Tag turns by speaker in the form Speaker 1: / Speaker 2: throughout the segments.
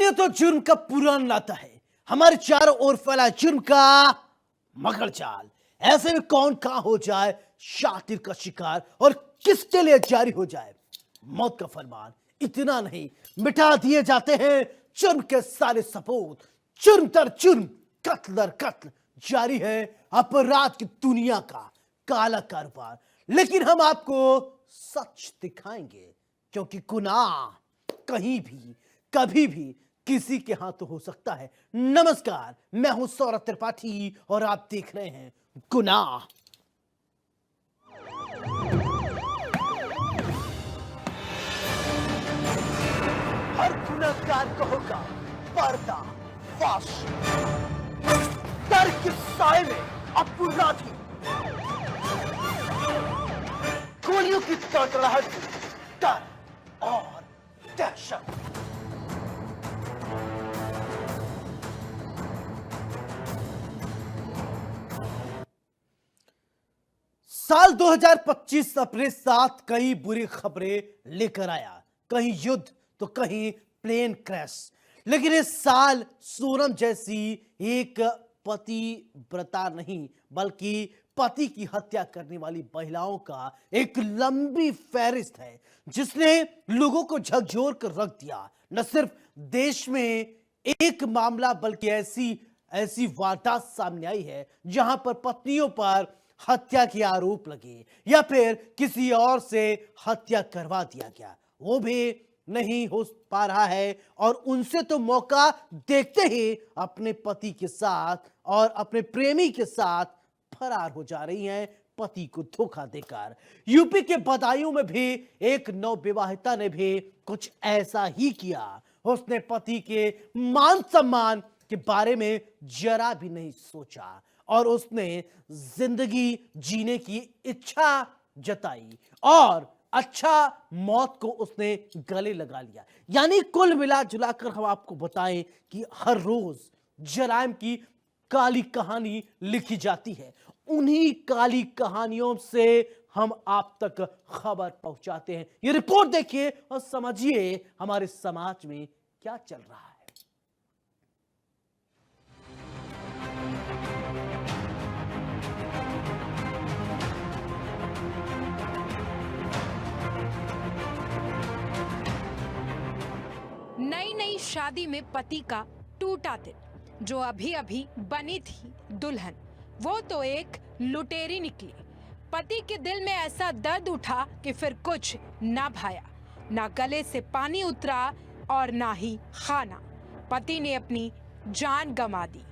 Speaker 1: पुरान तो जुर्म का पुरान लाता है, हमारे चारों ओर फैला जुर्म का मगर जाल। ऐसे में कौन कहां हो जाए शातिर का शिकार और किसके लिए जारी हो जाए मौत का फरमान। इतना नहीं, मिटा दिए जाते हैं जुर्म के सारे सबूत। जुर्म दर जुर्म, कत्ल दर कत्ल जारी है अपराध की दुनिया का काला कारोबार। लेकिन हम आपको सच दिखाएंगे, क्योंकि गुनाह कहीं भी कभी भी किसी के हाथ हो सकता है। नमस्कार, मैं हूं सौरभ त्रिपाठी और आप देख रहे हैं गुनाह। हर गुनहगार को होगा पर्दा फाश। डर के साए में अपराधी गोलियों की कड़कड़ाहट से डर और दहशत। साल 2025 अपने साथ कई बुरी खबरें लेकर आया, कहीं युद्ध तो कहीं प्लेन क्रैश। लेकिन इस साल सोनम जैसी एक पतिव्रता नहीं, बल्कि पति की हत्या करने वाली महिलाओं का एक लंबी फहरिस्त है, जिसने लोगों को झकझोर कर रख दिया। न सिर्फ देश में एक मामला, बल्कि ऐसी वारदात सामने आई है जहां पर पत्नियों पर हत्या के आरोप लगे या फिर किसी और से हत्या करवा दिया गया, वो भी नहीं हो पा रहा है। और उनसे तो मौका देखते ही अपने पति के साथ और अपने प्रेमी के साथ फरार हो जा रही हैं, पति को धोखा देकर। यूपी के बदायूं में भी एक नवविवाहिता ने भी कुछ ऐसा ही किया। उसने पति के मान सम्मान के बारे में जरा भी नहीं सोचा और उसने जिंदगी जीने की इच्छा जताई और अच्छा मौत को उसने गले लगा लिया। यानी कुल मिला जुलाकर हम आपको बताएं कि हर रोज जराइम की काली कहानी लिखी जाती है। उन्हीं काली कहानियों से हम आप तक खबर पहुंचाते हैं। ये रिपोर्ट देखिए और समझिए हमारे समाज में क्या चल रहा है।
Speaker 2: नई नई शादी में पति का टूटा दिल, जो अभी अभी बनी थी दुल्हन, वो तो एक लुटेरी निकली। पति के दिल में ऐसा दर्द उठा कि फिर कुछ ना भाया, ना गले से पानी उतरा और ना ही खाना। पति ने अपनी जान गंवा दी।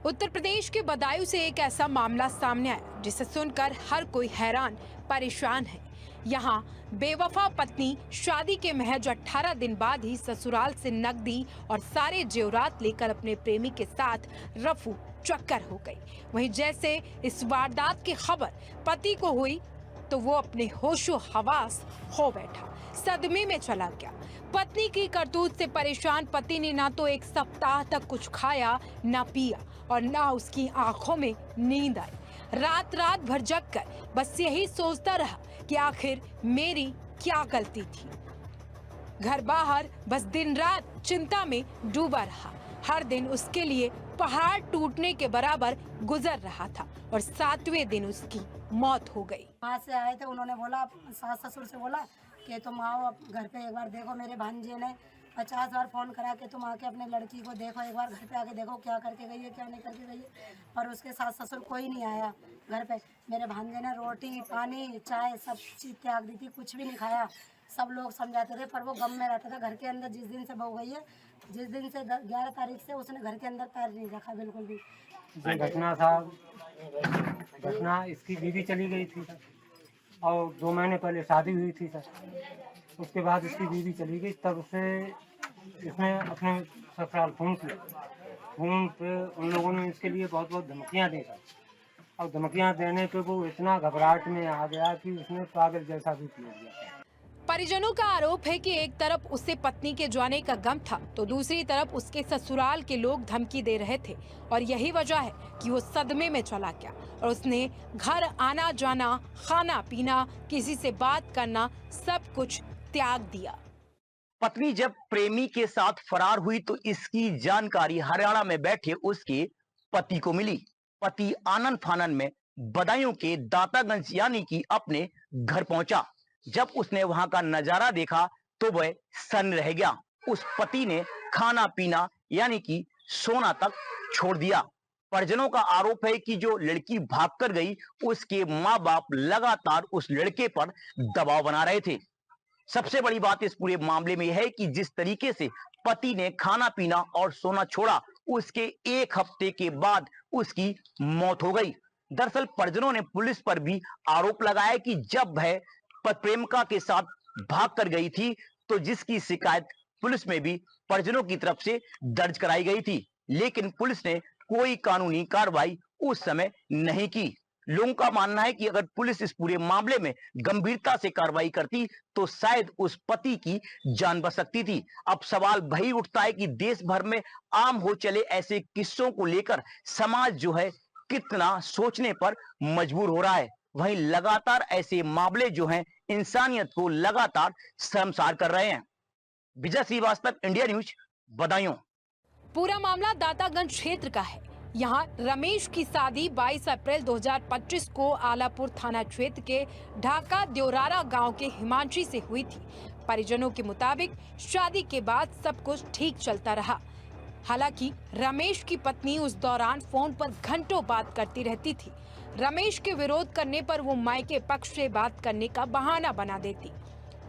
Speaker 2: उत्तर प्रदेश के बदायूं से एक ऐसा मामला सामने आया जिसे सुनकर हर कोई हैरान परेशान है। यहाँ बेवफा पत्नी शादी के महज 18 दिन बाद ही ससुराल से नकदी और सारे जेवरात लेकर अपने प्रेमी के साथ रफू चक्कर हो गई। वहीं जैसे इस वारदात की खबर पति को हुई तो वो अपने होशो हवास खो बैठा, सदमे में चला गया। पत्नी की करतूत से परेशान पति ने ना तो एक सप्ताह तक कुछ खाया ना पिया और ना उसकी आंखों में नींद आई। रात रात भर जगकर बस यही सोचता रहा कि आखिर मेरी क्या गलती थी। घर बाहर बस दिन रात चिंता में डूबा रहा। हर दिन उसके लिए पहाड़ टूटने के बराबर गुजर रहा था और 7वें दिन उसकी मौत हो गई।
Speaker 3: वहाँ से आए थे, उन्होंने बोला, सास ससुर से बोला कि तुम आओ अब घर पे एक बार देखो। मेरे भांजे ने 50 बार फ़ोन करा कि तुम आके अपने लड़की को देखो, एक बार घर पे आके देखो क्या करके गई है क्या नहीं करके गई है। और उसके सास ससुर कोई नहीं आया घर पे। मेरे भांजे ने रोटी पानी चाय सब चीज़ त्याग दी थी, कुछ भी नहीं खाया। सब लोग समझाते थे पर वो गम में रहता था। घर के अंदर जिस दिन से बहू गई है, जिस दिन से 11 तारीख से उसने घर के अंदर पैर नहीं रखा बिल्कुल भी।
Speaker 4: जो घटना इसकी बीवी चली गई थी और 2 महीने पहले शादी हुई थी सर। उसके बाद इसकी बीवी चली गई, तब से इसने अपने ससुराल फोन किया। फोन पे उन लोगों ने इसके लिए बहुत बहुत धमकियाँ दी सर। और धमकियाँ देने पे वो इतना घबराहट में आ गया कि उसने पागल जैसा भी ले लिया।
Speaker 2: परिजनों का आरोप है कि एक तरफ उसे पत्नी के जाने का गम था तो दूसरी तरफ उसके ससुराल के लोग धमकी दे रहे थे और यही वजह है कि वो सदमे में चला गया और उसने घर आना जाना, खाना पीना, किसी से बात करना, सब कुछ त्याग दिया।
Speaker 5: पत्नी जब प्रेमी के साथ फरार हुई तो इसकी जानकारी हरियाणा में बैठे उसके पति को मिली। पति आनन फानन में बदायूं के दातागंज यानी कि अपने घर पहुंचा। जब उसने वहां का नजारा देखा तो वह सन्न रह गया। उस पति ने खाना पीना यानी कि सोना तक छोड़ दिया। परिजनों का आरोप है कि जो लड़की भागकर गई उसके माँ बाप लगातार उस लड़के पर दबाव बना रहे थे। सबसे बड़ी बात इस पूरे मामले में यह है कि जिस तरीके से पति ने खाना पीना और सोना छोड़ा उसके एक हफ्ते के बाद उसकी मौत हो गई। दरअसल परिजनों ने पुलिस पर भी आरोप लगाया कि जब वह प्रेमिका के साथ भाग कर गई थी तो जिसकी शिकायत पुलिस में भी परिजनों की तरफ से दर्ज कराई गई थी, लेकिन पुलिस ने कोई कानूनी कार्रवाई उस समय नहीं की। लोगों का मानना है कि अगर पुलिस इस पूरे मामले में गंभीरता से कार्रवाई करती तो शायद उस पति की जान बच सकती थी। अब सवाल वही उठता है कि देश भर में आम हो चले ऐसे किस्सों को लेकर समाज जो है कितना सोचने पर मजबूर हो रहा है। वहीं लगातार ऐसे मामले जो हैं इंसानियत को लगातार शर्मसार कर रहे हैं। विजय श्रीवास्तव, इंडिया न्यूज, बदायूं।
Speaker 2: पूरा मामला दातागंज क्षेत्र का है। यहाँ रमेश की शादी 22 अप्रैल 2025 को आलापुर थाना क्षेत्र के ढाका द्योरारा गांव के हिमांशी से हुई थी। परिजनों के मुताबिक शादी के बाद सब कुछ ठीक चलता रहा। हालांकि रमेश की पत्नी उस दौरान फोन पर घंटों बात करती रहती थी। रमेश के विरोध करने पर वो मायके पक्ष से बात करने का बहाना बना देती।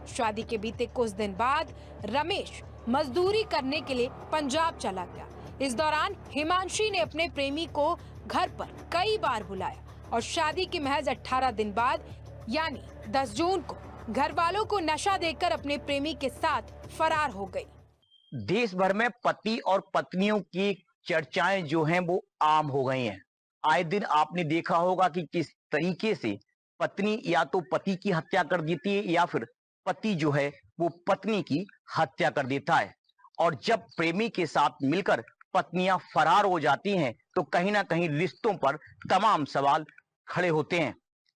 Speaker 2: शादी के बीते कुछ दिन बाद रमेश मजदूरी करने के लिए पंजाब चला गया। इस दौरान हिमांशी ने अपने प्रेमी को घर पर कई बार बुलाया और शादी के महज 18 दिन बाद यानी 10 जून को घर वालों को नशा देकर अपने प्रेमी के साथ फरार हो गई।
Speaker 5: देश भर में पति और पत्नियों की चर्चाएं जो हैं वो आम हो गई हैं। आए दिन आपने देखा होगा कि किस तरीके से पत्नी या तो पति की हत्या कर देती है या फिर पति जो है वो पत्नी की हत्या कर देता है। और जब प्रेमी के साथ मिलकर पत्नियां फरार हो जाती हैं तो कहीं ना कहीं रिश्तों पर तमाम सवाल खड़े होते हैं।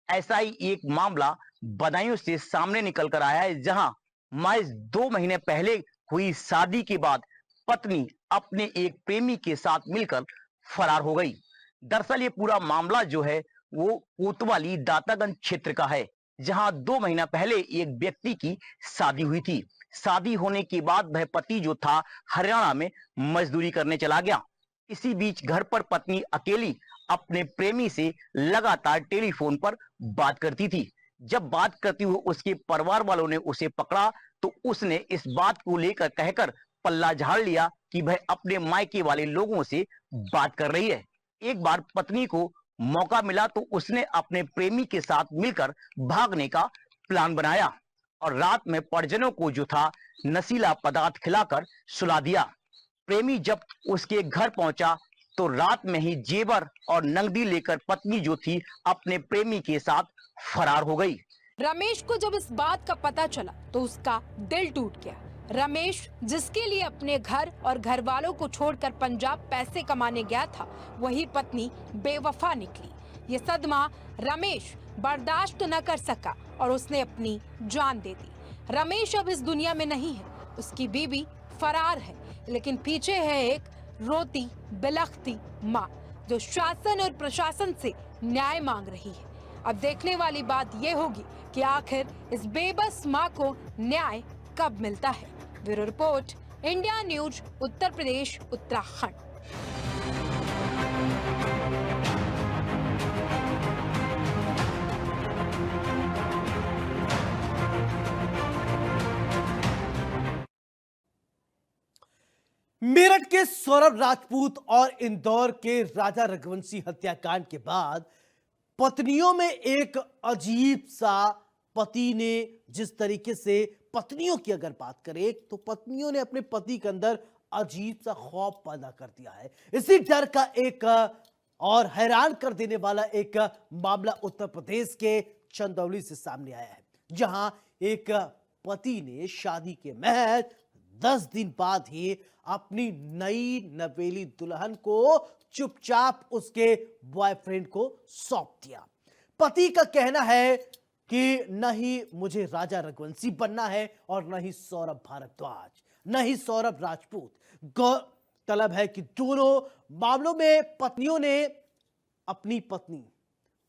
Speaker 5: ऐसा ही एक मामला बदायूं से सामने निकल कर आया है, जहां महज 2 महीने पहले हुई शादी के बाद पत्नी अपने एक प्रेमी के साथ मिलकर फरार हो गई। दरअसल ये पूरा मामला जो है वो कोतवाली दातागंज क्षेत्र का है, जहां 2 महीना पहले एक व्यक्ति की शादी हुई थी। शादी होने के बाद वह पति जो था हरियाणा में मजदूरी करने चला गया। इसी बीच घर पर पत्नी अकेली अपने प्रेमी से लगातार टेलीफोन पर बात करती थी। जब बात करती हुई उसके परिवार वालों ने उसे पकड़ा तो उसने इस बात को लेकर कहकर पल्ला झाड़ लिया कि वह अपने मायके वाले लोगों से बात कर रही है। एक बार पत्नी को मौका मिला तो उसने अपने प्रेमी के साथ मिलकर भागने का प्लान बनाया और रात में परिजनों को जो था नशीला पदार्थ खिलाकर सुला दिया। प्रेमी जब उसके घर पहुंचा तो रात में ही जेवर और नकदी लेकर पत्नी जो थी अपने प्रेमी के साथ फरार हो गई।
Speaker 2: रमेश को जब इस बात का पता चला तो उसका दिल टूट गया। रमेश जिसके लिए अपने घर और घर वालों को छोड़कर पंजाब पैसे कमाने गया था, वही पत्नी बेवफा निकली। ये सदमा रमेश बर्दाश्त न कर सका और उसने अपनी जान दे दी। रमेश अब इस दुनिया में नहीं है, उसकी बीवी फरार है, लेकिन पीछे है एक रोती बिलखती माँ जो शासन और प्रशासन से न्याय मांग रही है। अब देखने वाली बात यह होगी कि आखिर इस बेबस माँ को न्याय कब मिलता है। Bureau report, India news, Uttar Pradesh, Uttarakhand.
Speaker 1: Meerut के सौरभ राजपूत और इंदौर के राजा रघुवंशी हत्याकांड के बाद पत्नियों में एक अजीब सा, पति ने जिस तरीके से पत्नियों की अगर बात करें तो पत्नियों ने अपने पति के अंदर अजीब सा खौफ पैदा कर दिया है। इसी डर का एक और हैरान कर देने वाला एक मामला उत्तर प्रदेश के चंदौली से सामने आया है, जहां एक पति ने शादी के महज 10 दिन बाद ही अपनी नई नवेली दुल्हन को चुपचाप उसके बॉयफ्रेंड को सौंप दिया। पति का कहना है कि न ही मुझे राजा रघुवंशी बनना है और न ही सौरभ भारद्वाज, न ही सौरभ राजपूत। गौरतलब है कि दोनों मामलों में पत्नियों ने अपनी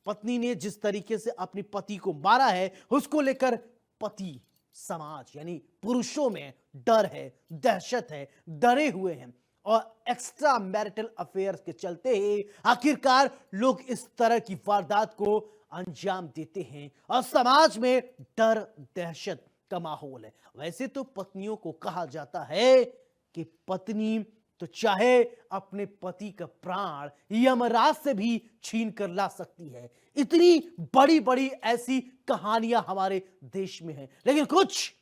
Speaker 1: पत्नी ने जिस तरीके से अपने पति को मारा है, उसको लेकर पति समाज यानी पुरुषों में डर है, दहशत है, डरे हुए हैं और एक्स्ट्रा मैरिटल अफेयर्स के चलते ही आखिरकार लोग इस तरह की वारदात को अंजाम देते हैं और समाज में डर दहशत का माहौल है। वैसे तो पत्नियों को कहा जाता है कि पत्नी तो चाहे अपने पति का प्राण यमराज से भी छीन कर ला सकती है। इतनी बड़ी बड़ी ऐसी कहानियां हमारे देश में हैं, लेकिन कुछ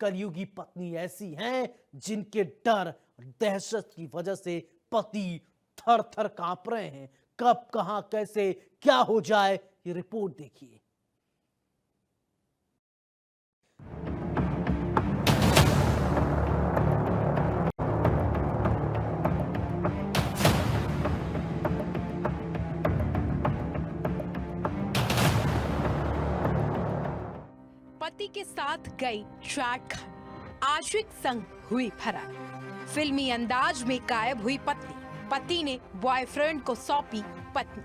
Speaker 1: कलयुगी पत्नी ऐसी हैं जिनके डर दहशत की वजह से पति थर थर कांप रहे हैं। कब कहां कैसे क्या हो जाए, ये रिपोर्ट देखिए।
Speaker 2: पति के साथ गई चैट, आशिक संग हुई फरार, फिल्मी अंदाज में गायब हुई पत्नी। पति ने बॉयफ्रेंड को सौंपी पत्नी,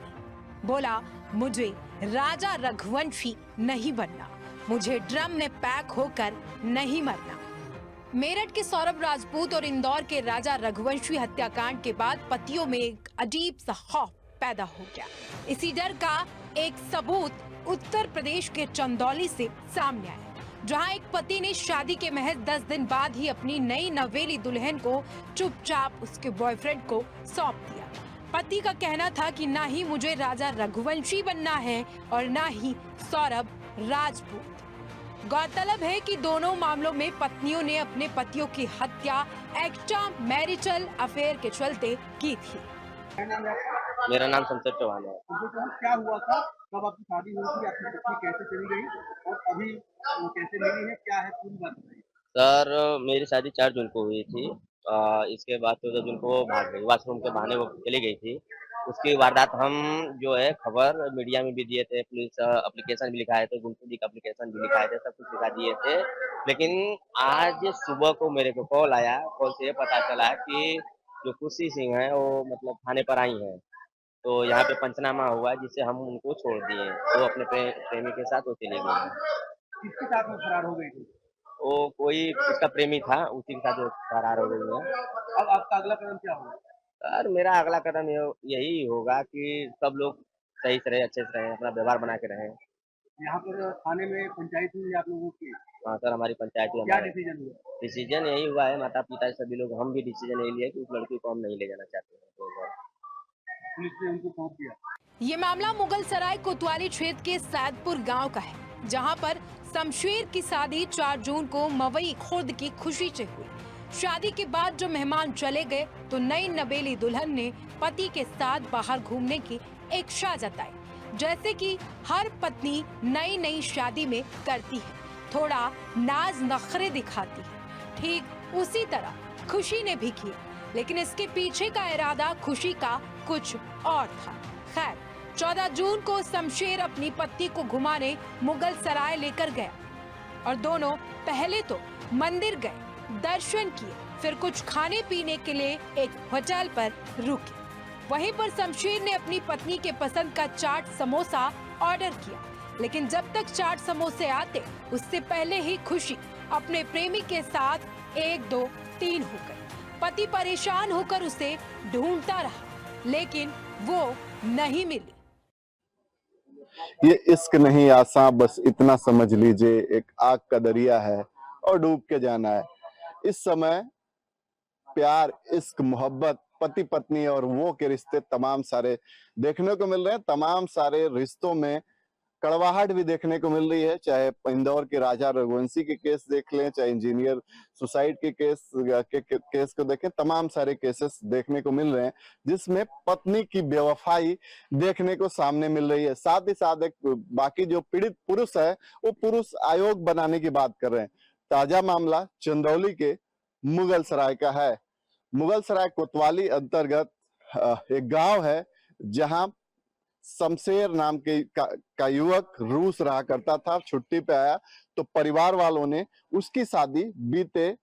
Speaker 2: बोला मुझे राजा रघुवंशी नहीं बनना, मुझे ड्रम में पैक होकर नहीं मरना। मेरठ के सौरभ राजपूत और इंदौर के राजा रघुवंशी हत्याकांड के बाद पतियों में एक अजीब सा खौफ पैदा हो गया। इसी डर का एक सबूत उत्तर प्रदेश के चंदौली से सामने आया, जहां एक पति ने शादी के महज 10 दिन बाद ही अपनी नई नवेली दुल्हन को चुपचाप उसके बॉयफ्रेंड को सौंप दिया। पति का कहना था कि ना ही मुझे राजा रघुवंशी बनना है और ना ही सौरभ राजपूत। गौरतलब है कि दोनों मामलों में पत्नियों ने अपने पतियों की हत्या एक्स्ट्रा मैरिटल अफेयर के चलते की थी।
Speaker 6: मेरा नाम शमशेर चौहान है।
Speaker 7: क्या हुआ था, कब आपकी शादी हुई थी, आपकी पत्नी कैसे चली गई और अभी वो कैसे मिली है, क्या है पूरी बात बताइए।
Speaker 6: सर मेरी शादी 4 जून को हुई थी। इसके बाद 14 जून को वो भाग गई, वॉशरूम के बहाने वो चली गई थी। उसकी वारदात हम जो है खबर मीडिया में भी दिए थे, पुलिस एप्लीकेशन भी लिखाए थे, गुमशुदगी का एप्लीकेशन भी लिखाए थे, सब कुछ लिखा दिए थे। लेकिन आज सुबह को मेरे को कॉल आया, कॉल से ये पता चला कि जो खुशी सिंह है वो मतलब थाने पर आई हैं। तो यहाँ पे पंचनामा हुआ जिससे हम उनको छोड़ दिए। वो अपने प्रेमी के साथ वो चली गई हैं।
Speaker 7: किसके साथ वो फरार हो गई थी।
Speaker 6: वो कोई उसका प्रेमी था, उसी के साथ वो फरार हो गई है।
Speaker 7: अब आपका अगला कदम क्या होगा।
Speaker 6: सर मेरा अगला कदम यही होगा कि सब लोग सही से रहे, अच्छे से रहे, अपना व्यवहार बना के रहें।
Speaker 7: यहाँ पर थाने में पंचायत हुई आप लोगों की।
Speaker 6: हाँ सर, हमारी पंचायत हुई।
Speaker 7: क्या डिसीजन हुआ।
Speaker 6: डिसीजन यही हुआ है, माता पिता सभी लोग, हम भी डिसीजन यही लिया कि उस लड़की को हम नहीं ले जाना चाहते हैं।
Speaker 7: पुलिस ने उनको सौंप दिया।
Speaker 2: ये मामला मुगल सराय कोतवाली क्षेत्र के सैदपुर गांव का है, जहां पर शमशेर की शादी 4 जून को मवई खुर्द की खुशी से हुई। शादी के बाद जो मेहमान चले गए तो नई नवेली दुल्हन ने पति के साथ बाहर घूमने की इच्छा जताई, जैसे कि हर पत्नी नई शादी में करती है, थोड़ा नाज नखरे दिखाती है। ठीक उसी तरह खुशी ने भी किया, लेकिन इसके पीछे का इरादा खुशी का कुछ और था। खैर 14 जून को शमशेर अपनी पत्नी को घुमाने मुगल सराय लेकर गया और दोनों पहले तो मंदिर गए, दर्शन किए, फिर कुछ खाने पीने के लिए एक होटल पर रुके। वहीं पर शमशेर ने अपनी पत्नी के पसंद का चाट समोसा ऑर्डर किया, लेकिन जब तक चाट समोसे आते उससे पहले ही खुशी अपने प्रेमी के साथ 1 2 3 हो गई। पति परेशान होकर उसे ढूंढता रहा, लेकिन वो नहीं मिली।
Speaker 8: ये इश्क नहीं आसान, बस इतना समझ लीजिए, एक आग का दरिया है और डूब के जाना है। इस समय प्यार, इश्क, मोहब्बत, पति पत्नी और वो के रिश्ते तमाम सारे देखने को मिल रहे हैं। तमाम सारे रिश्तों में कड़वाहट भी देखने को मिल रही है, चाहे इंदौर के राजा रघुवंशी के केस देख लें, चाहे इंजीनियर सुसाइड के केस को देखें, तमाम सारे केसेस देखने को मिल रहे हैं जिसमें पत्नी की बेवफाई देखने को सामने मिल रही है। साथ ही साथ एक बाकी जो पीड़ित पुरुष है वो पुरुष आयोग बनाने की बात कर रहे हैं। ताजा मामला चंदौली के मुगल सराय का है। मुगल सराय कोतवाली अंतर्गत एक गांव है जहां शमशेर नाम का युवक रूस रहा करता था, छुट्टी पे आया तो परिवार वालों ने उसकी शादी बीते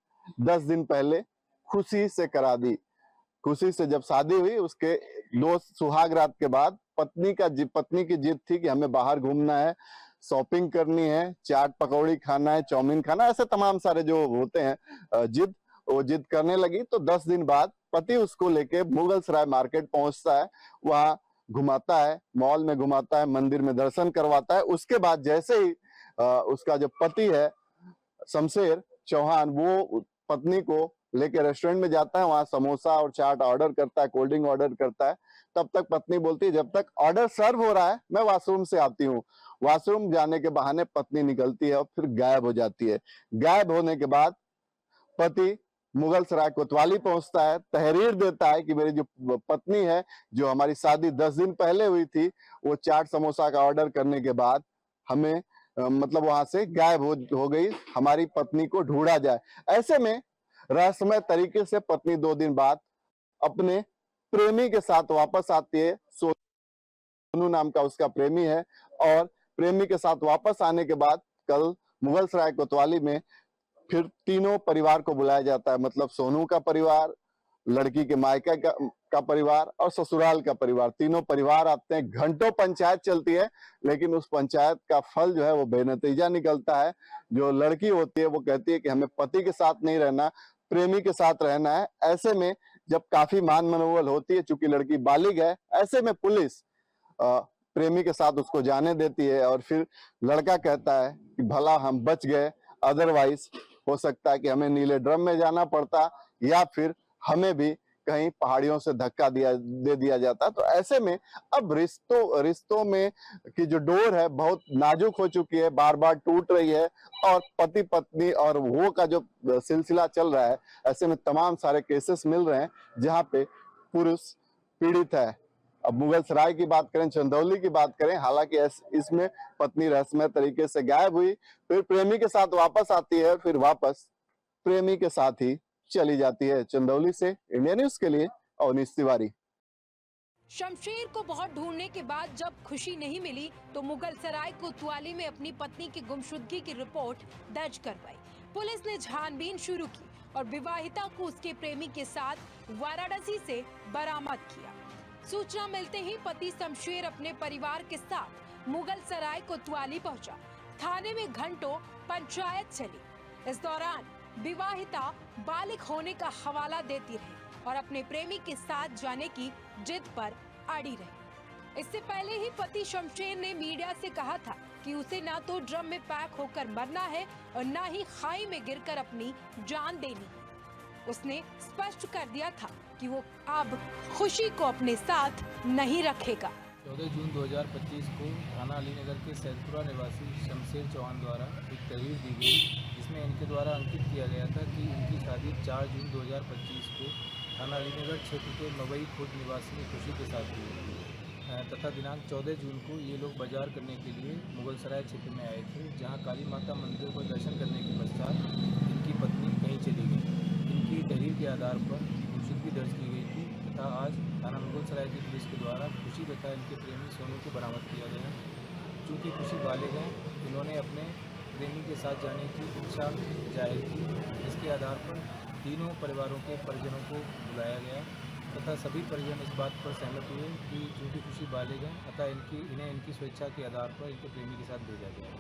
Speaker 8: 10 दिन पहले खुशी से करा दी। खुशी से जब शादी हुई, उसके 2 सुहाग रात के बाद पत्नी की जिद थी कि हमें बाहर घूमना है, शॉपिंग करनी है, चाट पकौड़ी खाना है, चाउमीन खाना, ऐसे तमाम सारे जो होते हैं जिद, वो जिद करने लगी। तो 10 दिन बाद पति उसको लेके मुगल सराय मार्केट पहुंचता है, वहां घुमाता है, मॉल में घुमाता है, मंदिर में दर्शन करवाता है। उसके बाद जैसे ही उसका जो पति है शमशेर चौहान, वो पत्नी को लेके रेस्टोरेंट में जाता है, वहां समोसा और चाट ऑर्डर करता है, कोल्ड ड्रिंक ऑर्डर करता है। तब तक पत्नी बोलती है जब तक ऑर्डर सर्व हो रहा है मैं वॉशरूम से आती हूँ। वॉशरूम जाने के बहाने पत्नी निकलती है और फिर गायब हो जाती है। गायब होने के बाद पति मुगल सराय कोतवाली पहुंचता है, तहरीर देता है कि मेरी जो पत्नी है, जो हमारी शादी 10 दिन पहले हुई थी, वो चाट समोसा का ऑर्डर करने के बाद हमें मतलब वहां से गायब हो गई, हमारी पत्नी को ढूंढा जाए। ऐसे में रहस्यमय तरीके से पत्नी 2 दिन बाद अपने प्रेमी के साथ वापस आती है। सोनू नाम का उसका प्रेमी है, और प्रेमी के साथ वापस आने के बाद कल मुगल सराय कोतवाली में फिर तीनों परिवार को बुलाया जाता है, मतलब सोनू का परिवार, लड़की के मायके का परिवार और ससुराल का परिवार, तीनों परिवार आते हैं। घंटों पंचायत चलती है, लेकिन उस पंचायत का फल जो है वो बेनतीजा निकलता है। जो लड़की होती है वो कहती है कि हमें पति के साथ नहीं रहना, प्रेमी के साथ रहना है। ऐसे में जब काफी मान मनोवल होती है, चूंकि लड़की बालिग है, ऐसे में पुलिस प्रेमी के साथ उसको जाने देती है। और फिर लड़का कहता है कि भला हम बच गए, अदरवाइज हो सकता है कि हमें नीले ड्रम में जाना पड़ता, या फिर हमें भी कहीं पहाड़ियों से धक्का दे दिया जाता। तो ऐसे में अब रिश्तों में की जो डोर है बहुत नाजुक हो चुकी है, बार बार टूट रही है, और पति पत्नी और वो का जो सिलसिला चल रहा है, ऐसे में तमाम सारे केसेस मिल रहे हैं जहां पे पुरुष पीड़ित है। अब मुगल सराय की बात करें, चंदौली की बात करें, हालांकि इसमें पत्नी रहस्यमय तरीके से गायब हुई, फिर प्रेमी के साथ वापस आती है, फिर वापस प्रेमी के साथ ही चली जाती है। चंदौली से इंडिया न्यूज के लिए अवनीश तिवारी।
Speaker 2: शमशेर को बहुत ढूंढने के बाद जब खुशी नहीं मिली तो मुगल सराय कोतवाली में अपनी पत्नी की गुमशुदगी की रिपोर्ट दर्ज करवाई। पुलिस ने छानबीन शुरू की और विवाहिता को उसके प्रेमी के साथ वाराणसी से बरामद किया। सूचना मिलते ही पति शमशेर अपने परिवार के साथ मुगल सराय कोतवाली पहुंचा। थाने में घंटों पंचायत चली। इस दौरान विवाहिता बालिग होने का हवाला देती रही और अपने प्रेमी के साथ जाने की जिद पर अड़ी रही। इससे पहले ही पति शमशेर ने मीडिया से कहा था कि उसे ना तो ड्रम में पैक होकर मरना है और ना ही खाई में गिरकर अपनी जान देनी है। उसने स्पष्ट कर दिया था कि वो अब खुशी को अपने साथ नहीं रखेगा।
Speaker 9: 14 जून 2025 को थाना अलीनगर के सैदपुरा निवासी शमशेर चौहान द्वारा एक तहरीर दी गई, जिसमें इनके द्वारा अंकित किया गया था कि इनकी शादी 4 जून 2025 को थाना अलीनगर क्षेत्र के मवई खुर्द निवासी खुशी के साथ हुई तथा दिनांक 14 जून को ये लोग बाजार करने के लिए मुगल सराय क्षेत्र में आए थे, जहाँ काली माता मंदिर पर दर्शन करने के पश्चात इनकी पत्नी कहीं चली गई। इनकी तहरीर के आधार पर गुमशुदगी दर्ज की गई थी तथा आज थाना मुगल सराय की पुलिस के द्वारा खुशी तथा इनके प्रेमी सोनू को बरामद किया गया। चूँकि खुशी बालिग हैं, इन्होंने अपने प्रेमी के साथ जाने की इच्छा जाहिर की। इसके आधार पर तीनों परिवारों के परिजनों को बुलाया गया तथा सभी परिजन इस बात पर सहमत हुए कि चूँकि खुशी बालिग हैं अतः इन्हें इनकी स्वेच्छा के आधार पर इनके प्रेमी के साथ भेजा गया।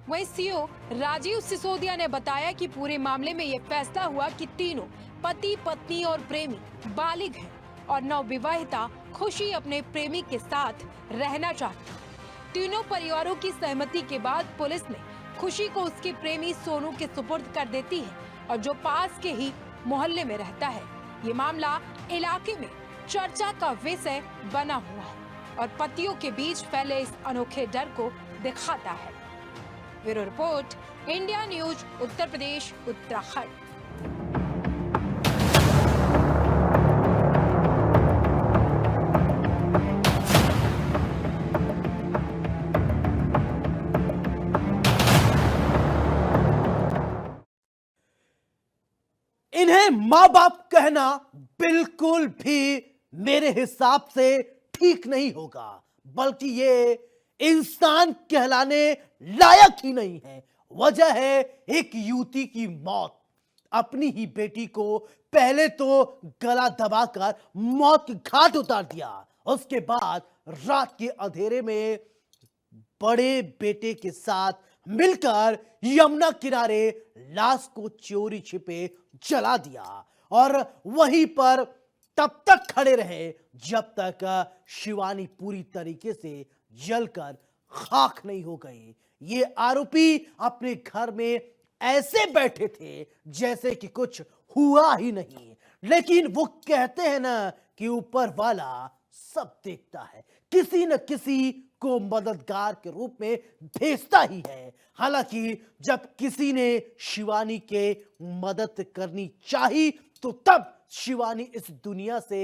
Speaker 2: वहीं सीओ राजीव सिसोदिया ने बताया कि पूरे मामले में ये फैसला हुआ कि तीनों पति पत्नी और प्रेमी बालिग हैं और नवविवाहिता खुशी अपने प्रेमी के साथ रहना चाहती है। तीनों परिवारों की सहमति के बाद पुलिस ने खुशी को उसके प्रेमी सोनू के सुपुर्द कर देती है और जो पास के ही मोहल्ले में रहता है। ये मामला इलाके में चर्चा का विषय बना हुआ है और पतियों के बीच फैले इस अनोखे डर को दिखाता है। Bureau report, India news, Uttar Pradesh, Uttarakhand.
Speaker 1: इन्हें मां बाप कहना बिल्कुल भी मेरे हिसाब से ठीक नहीं होगा। बल्कि ये इंसान कहलाने लायक ही नहीं है। वजह है एक युवती की मौत। अपनी ही बेटी को पहले तो गला दबाकर मौत के घाट उतार दिया, उसके बाद रात के अंधेरे में बड़े बेटे के साथ मिलकर यमुना किनारे लाश को चोरी छिपे जला दिया और वहीं पर तब तक खड़े रहे जब तक शिवानी पूरी तरीके से जलकर खाक नहीं हो गई। ये आरोपी अपने घर में ऐसे बैठे थे जैसे कि कुछ हुआ ही नहीं, लेकिन वो कहते हैं ना कि ऊपर वाला सब देखता है, किसी न किसी को मददगार के रूप में भेजता ही है। हालांकि जब किसी ने शिवानी के मदद करनी चाही तो तब शिवानी इस दुनिया से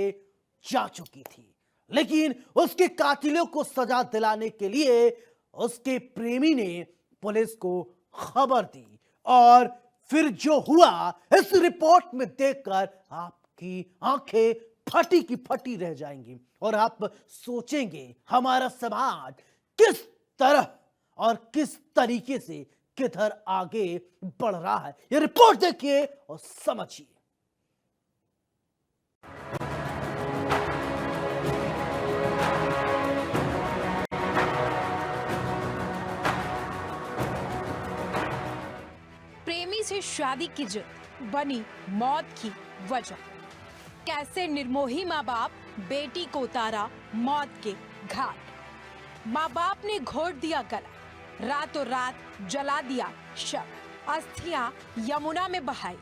Speaker 1: जा चुकी थी, लेकिन उसके कातिलों को सजा दिलाने के लिए उसके प्रेमी ने पुलिस को खबर दी और फिर जो हुआ इस रिपोर्ट में देखकर आपकी आंखें फटी की फटी रह जाएंगी और आप सोचेंगे हमारा समाज किस तरह और किस तरीके से किधर आगे बढ़ रहा है। ये रिपोर्ट देखिए और समझिए।
Speaker 2: प्रेमी से शादी की जिद बनी मौत की वजह। कैसे निर्मोही माँ बाप बेटी को उतारा मौत के घाट। माँ बाप ने घोट दिया गला, रातों रात जला दिया शव, अस्थियां यमुना में बहाई।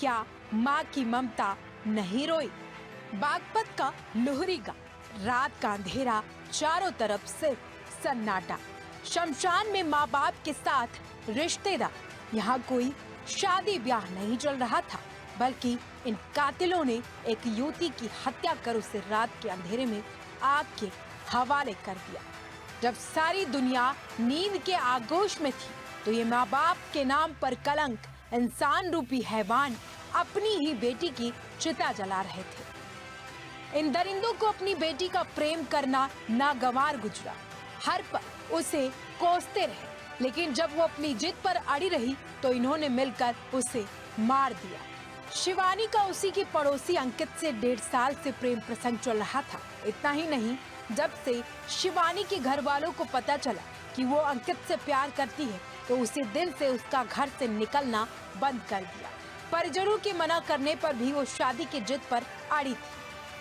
Speaker 2: क्या माँ की ममता नहीं रोई? बागपत का लोहरी गा, रात का अंधेरा, चारों तरफ सिर्फ सन्नाटा। शमशान में माँ बाप के साथ रिश्तेदार। यहाँ कोई शादी ब्याह नहीं चल रहा था, बल्कि इन कातिलों ने एक युवती की हत्या कर उसे रात के अंधेरे में आग के हवाले कर दिया। जब सारी दुनिया नींद के आगोश में थी तो ये माँ बाप के नाम पर कलंक इंसान रूपी हैवान अपनी ही बेटी की चिता जला रहे थे। इन दरिंदों को अपनी बेटी का प्रेम करना नागवार गुजरा। हर पल उसे कोसते रहे, लेकिन जब वो अपनी जिद पर अड़ी रही तो इन्होंने मिलकर उसे मार दिया। शिवानी का उसी की पड़ोसी अंकित से 1.5 साल से प्रेम प्रसंग चल रहा था। इतना ही नहीं, जब से शिवानी के घर वालों को पता चला कि वो अंकित से प्यार करती है तो उसी दिन से उसका घर से निकलना बंद कर दिया। परिजनों के मना करने पर भी वो शादी की जिद पर अड़ी थी।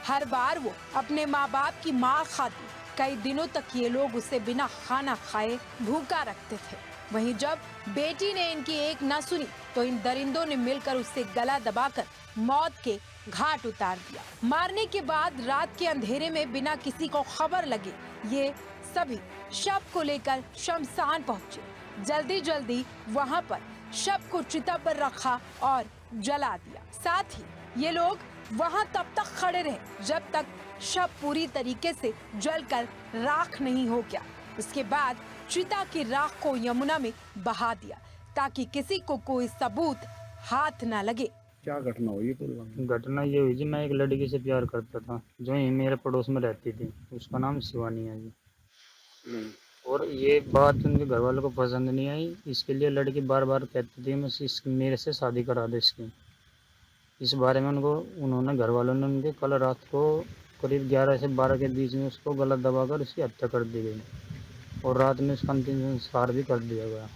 Speaker 2: हर बार वो अपने माँ बाप की मार खाती। कई दिनों तक ये लोग उसे बिना खाना खाए भूखा रखते थे। वहीं जब बेटी ने इनकी एक न सुनी तो इन दरिंदों ने मिलकर उसे गला दबाकर मौत के घाट उतार दिया। मारने के बाद रात के अंधेरे में बिना किसी को खबर लगे ये सभी शव को लेकर शमशान पहुंचे। जल्दी जल्दी वहां पर शव को चिता पर रखा और जला दिया। साथ ही ये लोग वहां तब तक खड़े रहे जब तक शव पूरी तरीके से जलकर राख नहीं हो गया। उसके बाद चिता की राख को यमुना में बहा दिया ताकि किसी को कोई सबूत हाथ न लगे।
Speaker 10: क्या घटना हुई?
Speaker 11: घटना ये हुई जी, मैं एक लड़की से प्यार करता था जो ही मेरे पड़ोस में रहती थी। उसका नाम शिवानी है जी। और ये बात उनके घर वालों को पसंद नहीं आई। इसके लिए लड़की बार बार कहती थी मेरे से शादी करा दे इसकी। इस बारे में उन्होंने घर वालों ने उनके कल रात को करीब 11 से 12 के बीच में उसको गला दबाकर उसकी हत्या कर दी गई और रात में उसका अंतिम संस्कार भी कर दिया गया।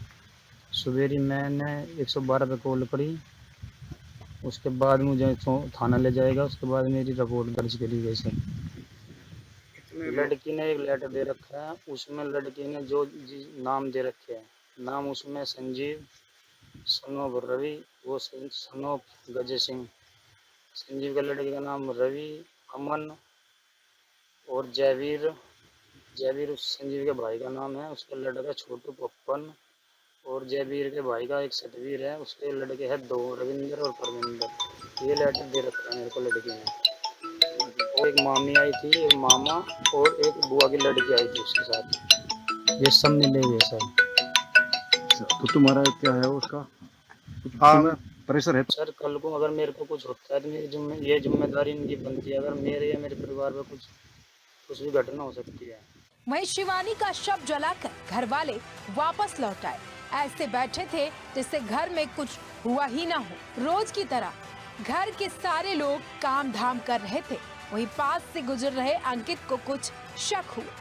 Speaker 11: सवेरे मैंने 112 पे कॉल करी, उसके बाद मुझे थाना ले जाएगा। उसके बाद मेरी रिपोर्ट दर्ज करी गई सर। लड़की ने एक लेटर दे रखा है, उसमें लड़की ने जो नाम दे रखे हैं, नाम उसमें संजीव, सनोफ रवि, वो सनोफ गजय सिंह। संजीव का लड़के का नाम रवि, अमन और जयवीर उस संजीव के भाई का नाम है। उसका लड़का छोटू पप्पन और जयवीर के भाई का एक सतवीर है। उसके लड़के हैं 2, रविंद्र और परविंदर। ये लेटर दे रखा है मेरे को लड़की ने। और एक मामी आई थी, एक मामा और एक बुआ की लड़की आई थी उसके साथ। ये सब मिले हुए सर।
Speaker 10: तो तुम्हारा क्या है उसका प्रेशर है?
Speaker 11: सर कल को अगर मेरे को कुछ होता है तो मेरी ये जिम्मेदारी इनकी बनती है। अगर मेरे या मेरे परिवार में कुछ भी घटना हो सकती है।
Speaker 2: वहीं शिवानी का शव जलाकर घर वाले वापस लौट आए। ऐसे बैठे थे जिससे घर में कुछ हुआ ही ना हो। रोज की तरह घर के सारे लोग काम धाम कर रहे थे। वहीं पास से गुजर रहे अंकित को कुछ शक हुआ।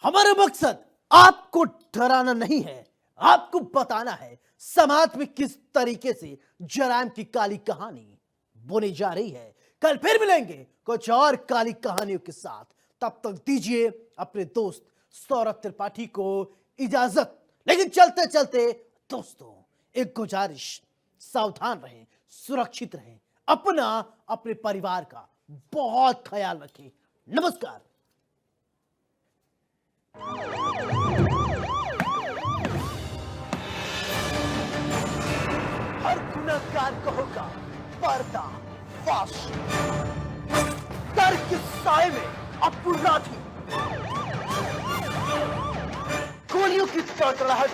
Speaker 1: हमारा मकसद आपको डराना नहीं है, आपको बताना है समाज में किस तरीके से जराइम की काली कहानी बुनी जा रही है। कल फिर मिलेंगे कुछ और काली कहानियों के साथ। तब तक दीजिए अपने दोस्त सौरभ त्रिपाठी को इजाजत। लेकिन चलते चलते दोस्तों एक गुजारिश, सावधान रहें, सुरक्षित रहें, अपना अपने परिवार का बहुत ख्याल रखें। नमस्कार। हर गुनहगार को होगा पर्दा फाश। डर के साए में अपराधी गोलियों की कड़कड़ाहट